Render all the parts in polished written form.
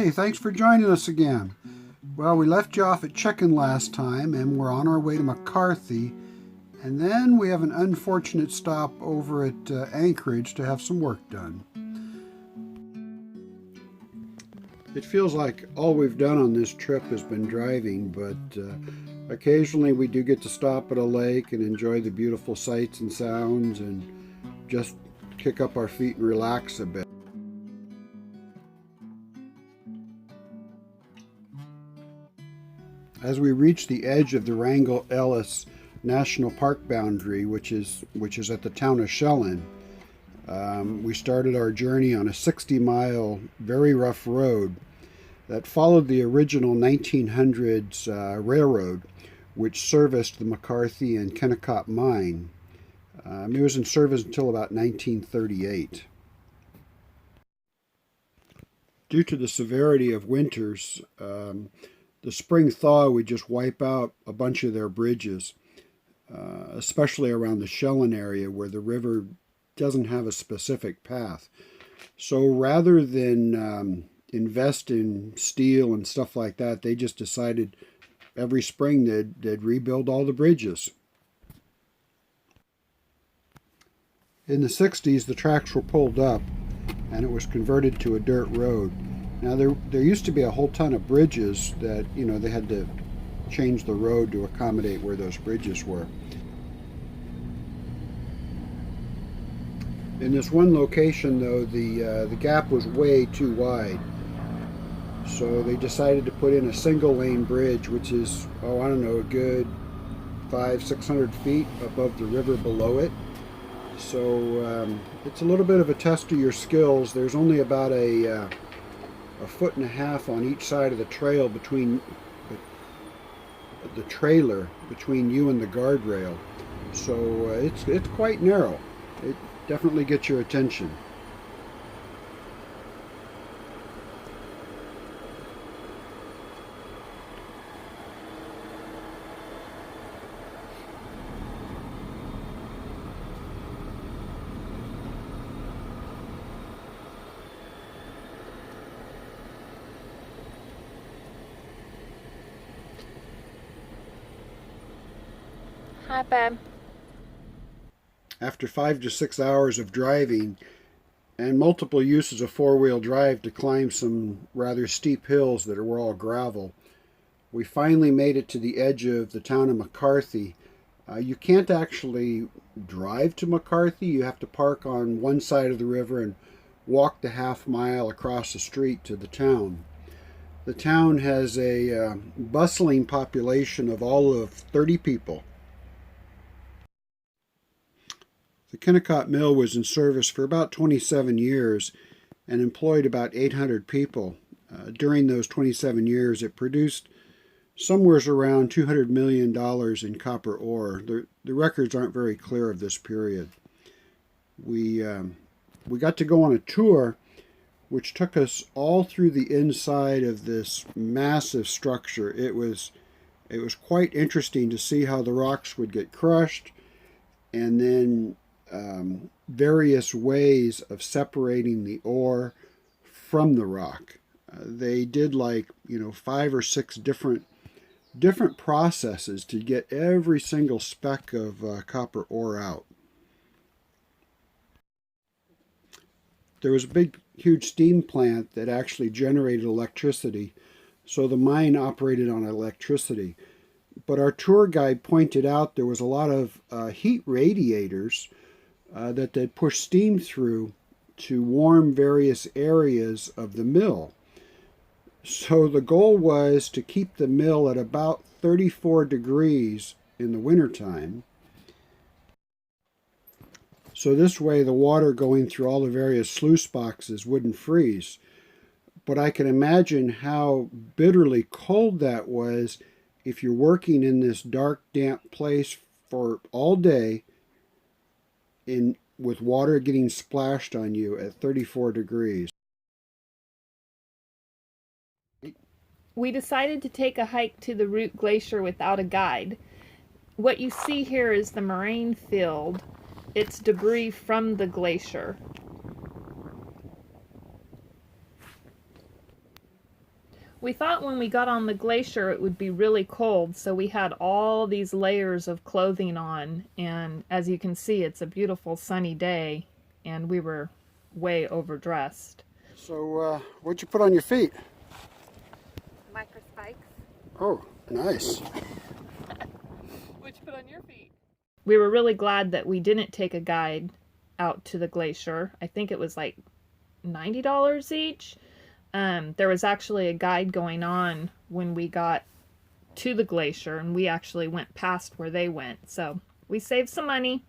Hey, thanks for joining us again. Well, we left you off at Chicken last time and we're on our way to McCarthy. And then we have an unfortunate stop over at Anchorage to have some work done. It feels like all we've done on this trip has been driving, but occasionally we do get to stop at a lake and enjoy the beautiful sights and sounds and just kick up our feet and relax a bit. As we reach the edge of the Wrangell-Ellis National Park boundary, which is at the town of Shellen, we started our journey on a 60-mile, very rough road that followed the original 1900s railroad, which serviced the McCarthy and Kennecott mine. It was in service until about 1938. Due to the severity of winters, the spring thaw would just wipe out a bunch of their bridges, especially around the Shellen area where the river doesn't have a specific path. So rather than invest in steel and stuff like that, they just decided every spring they'd rebuild all the bridges. In the 60s, the tracks were pulled up and it was converted to a dirt road. Now there used to be a whole ton of bridges that, they had to change the road to accommodate where those bridges were. In this one location, though, the gap was way too wide. So they decided to put in a single lane bridge, which is, a good 500-600 feet above the river below it. So it's a little bit of a test of your skills. There's only about a 1.5 on each side of the trail between the trailer between you and the guardrail. So it's quite narrow. It definitely gets your attention. Hi, Babe. After 5 to 6 hours of driving and multiple uses of four-wheel drive to climb some rather steep hills that were all gravel, we finally made it to the edge of the town of McCarthy. You can't actually drive to McCarthy. You have to park on one side of the river and walk the half-mile across the street to the town. The town has a bustling population of all of 30 people. The Kennecott Mill was in service for about 27 years and employed about 800 people. During those 27 years, it produced somewhere around $200 million in copper ore. The records aren't very clear of this period. We got to go on a tour which took us all through the inside of this massive structure. It was quite interesting to see how the rocks would get crushed and then various ways of separating the ore from the rock. They did 5 or 6 different processes to get every single speck of copper ore out. There was a big, huge steam plant that actually generated electricity, so the mine operated on electricity. But our tour guide pointed out there was a lot of heat radiators that they'd push steam through to warm various areas of the mill. So the goal was to keep the mill at about 34 degrees in the wintertime. So this way the water going through all the various sluice boxes wouldn't freeze. But I can imagine how bitterly cold that was if you're working in this dark, damp place for all day with water getting splashed on you at 34 degrees. We decided to take a hike to the Root Glacier without a guide. What you see here is the moraine field. It's debris from the glacier. We thought when we got on the glacier it would be really cold, so we had all these layers of clothing on, and as you can see, it's a beautiful sunny day, and we were way overdressed. So, what'd you put on your feet? Micro spikes. Oh, nice. What'd you put on your feet? We were really glad that we didn't take a guide out to the glacier. I think it was like $90 each. There was actually a guide going on when we got to the glacier, and we actually went past where they went, so we saved some money.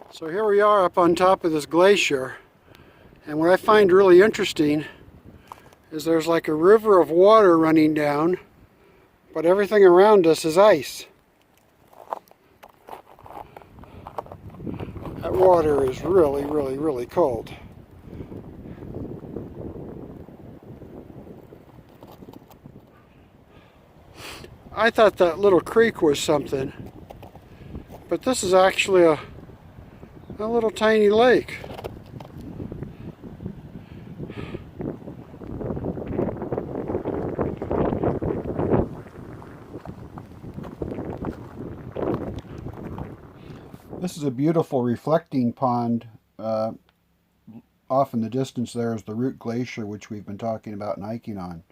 So here we are up on top of this glacier, and what I find really interesting is there's like a river of water running down, but everything around us is ice. That water is really, really, really cold. I thought that little creek was something, but this is actually a little tiny lake. This is a beautiful reflecting pond. Off in the distance there is the Root Glacier, which we've been talking about and hiking on.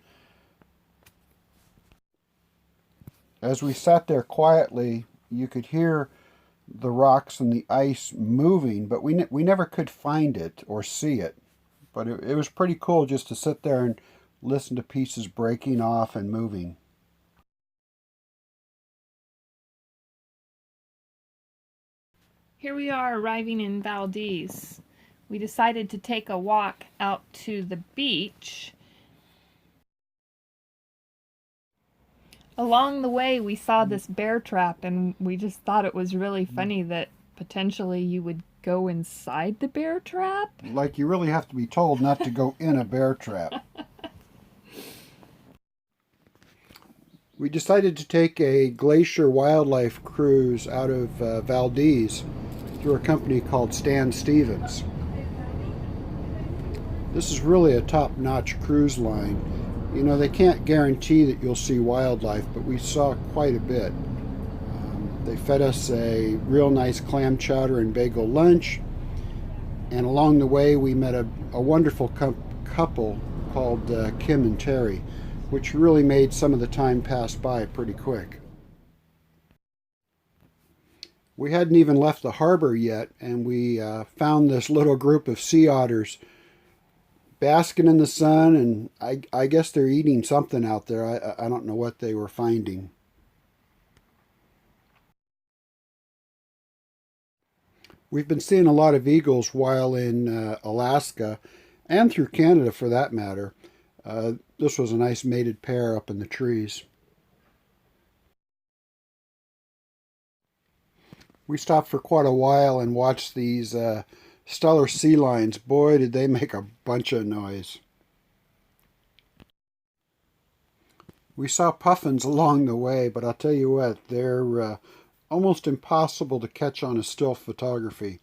As we sat there quietly, you could hear the rocks and the ice moving, but we never could find it or see it. But it was pretty cool just to sit there and listen to pieces breaking off and moving. Here we are arriving in Valdez. We decided to take a walk out to the beach. Along the way, we saw this bear trap, and we just thought it was really funny that potentially you would go inside the bear trap. Like you really have to be told not to go in a bear trap. We decided to take a glacier wildlife cruise out of Valdez through a company called Stan Stevens. This is really a top-notch cruise line. You know, they can't guarantee that you'll see wildlife, but we saw quite a bit. They fed us a real nice clam chowder and bagel lunch, and along the way we met a wonderful couple called Kim and Terry, which really made some of the time pass by pretty quick. We hadn't even left the harbor yet, and we found this little group of sea otters basking in the sun, and I guess they're eating something out there. I don't know what they were finding. We've been seeing a lot of eagles while in Alaska, and through Canada for that matter. This was a nice mated pair up in the trees. We stopped for quite a while and watched these Steller sea lions. Boy, did they make a bunch of noise. We saw puffins along the way, but I'll tell you what, they're almost impossible to catch on a still photography.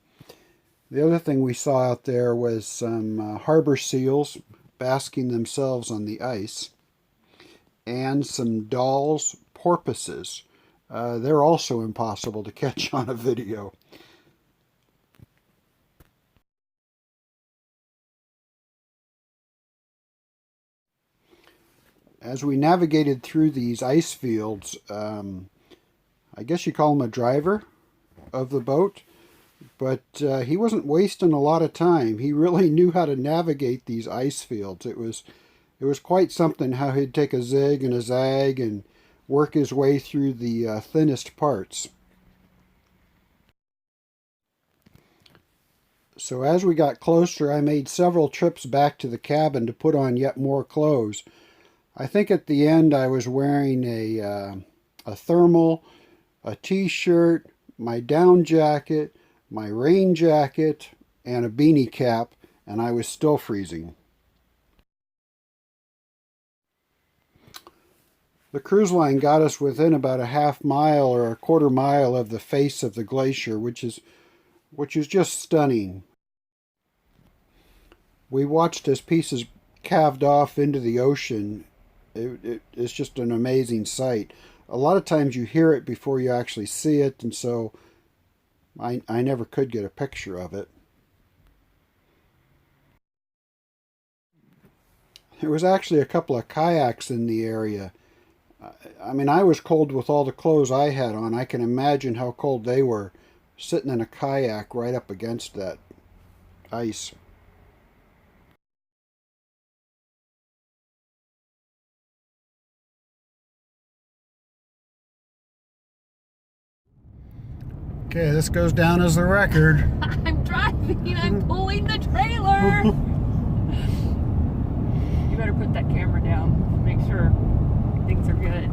The other thing we saw out there was some harbor seals basking themselves on the ice, and some Dall's porpoises. They're also impossible to catch on a video. As we navigated through these ice fields, I guess you call him a driver of the boat, but he wasn't wasting a lot of time. He really knew how to navigate these ice fields. It was quite something how he'd take a zig and a zag and work his way through the thinnest parts. So as we got closer, I made several trips back to the cabin to put on yet more clothes. I think at the end I was wearing a thermal, a t-shirt, my down jacket, my rain jacket, and a beanie cap, and I was still freezing. The cruise line got us within about a half mile or a quarter mile of the face of the glacier, which is just stunning. We watched as pieces calved off into the ocean. It's just an amazing sight. A lot of times you hear it before you actually see it, and so I never could get a picture of it. There was actually a couple of kayaks in the area. I mean, I was cold with all the clothes I had on. I can imagine how cold they were sitting in a kayak right up against that ice. Okay, this goes down as the record. I'm driving. I'm pulling the trailer. You better put that camera down. Make sure things are good.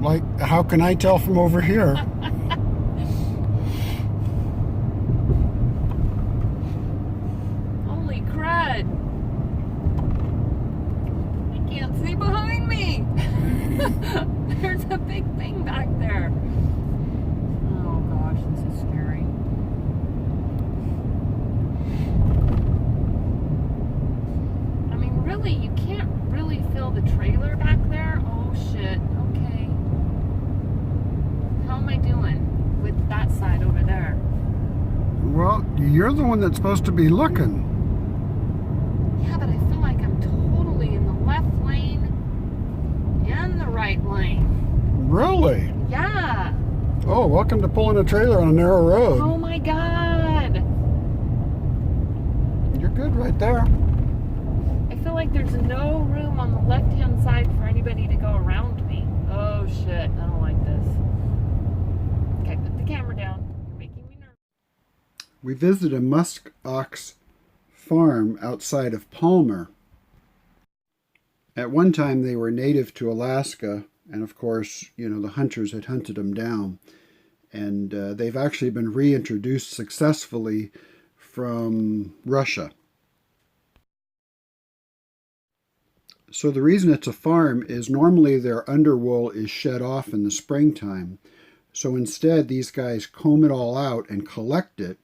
Like, how can I tell from over here? Holy crud. I can't see behind me. There's a big thing back there. Oh gosh, this is scary. I mean, really, you can't really feel the trailer back there. Oh shit, okay. How am I doing with that side over there? Well, you're the one that's supposed to be looking. Yeah, but I feel like I'm totally in the left lane and the right lane. Really? Yeah. Oh, welcome to pulling a trailer on a narrow road. Oh my god. You're good right there. I feel like there's no room on the left-hand side for anybody to go around me. Oh shit, I don't like this. Okay, put the camera down. You're making me nervous. We visited a musk ox farm outside of Palmer. At one time, they were native to Alaska, and of course, you know, the hunters had hunted them down. And they've actually been reintroduced successfully from Russia. So the reason it's a farm is normally their underwool is shed off in the springtime. So instead, these guys comb it all out and collect it,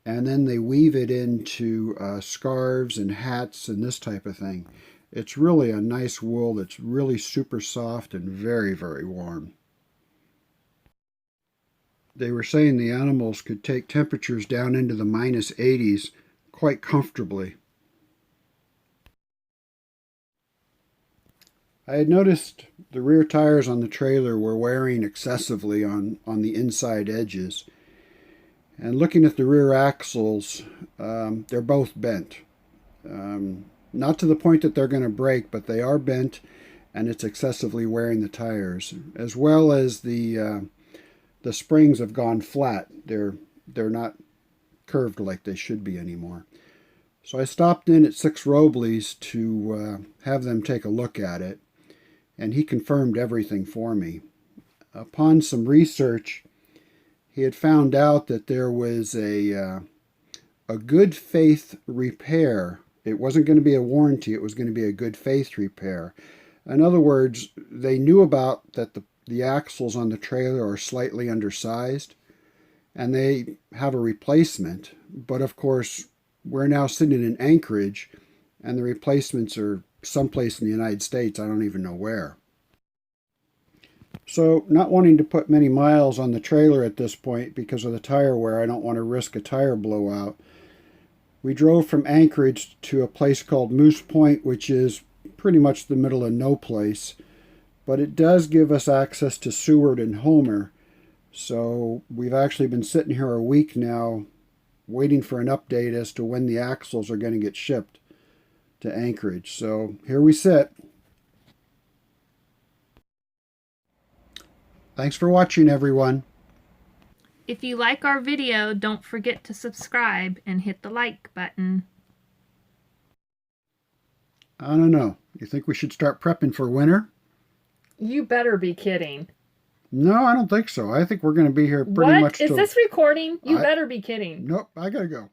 and then they weave it into scarves and hats and this type of thing. It's really a nice wool that's really super soft and very, very warm. They were saying the animals could take temperatures down into the minus 80s quite comfortably. I had noticed the rear tires on the trailer were wearing excessively on the inside edges. And looking at the rear axles, they're both bent. Not to the point that they're going to break, but they are bent, and it's excessively wearing the tires. As well as the springs have gone flat. They're not curved like they should be anymore. So I stopped in at Six Robley's to have them take a look at it, and he confirmed everything for me. Upon some research, he had found out that there was a good faith repair. It wasn't going to be a warranty, it was going to be a good faith repair. In other words, they knew about that the axles on the trailer are slightly undersized, and they have a replacement. But of course, we're now sitting in Anchorage, and the replacements are someplace in the United States, I don't even know where. So, not wanting to put many miles on the trailer at this point because of the tire wear, I don't want to risk a tire blowout. We drove from Anchorage to a place called Moose Point, which is pretty much the middle of no place. But it does give us access to Seward and Homer. So we've actually been sitting here a week now waiting for an update as to when the axles are going to get shipped to Anchorage. So here we sit. Thanks for watching, everyone. If you like our video, don't forget to subscribe and hit the like button. I don't know. You think we should start prepping for winter? You better be kidding. No, I don't think so. I think we're going to be here pretty much What? Is this recording? You better be kidding. Nope, I got to go.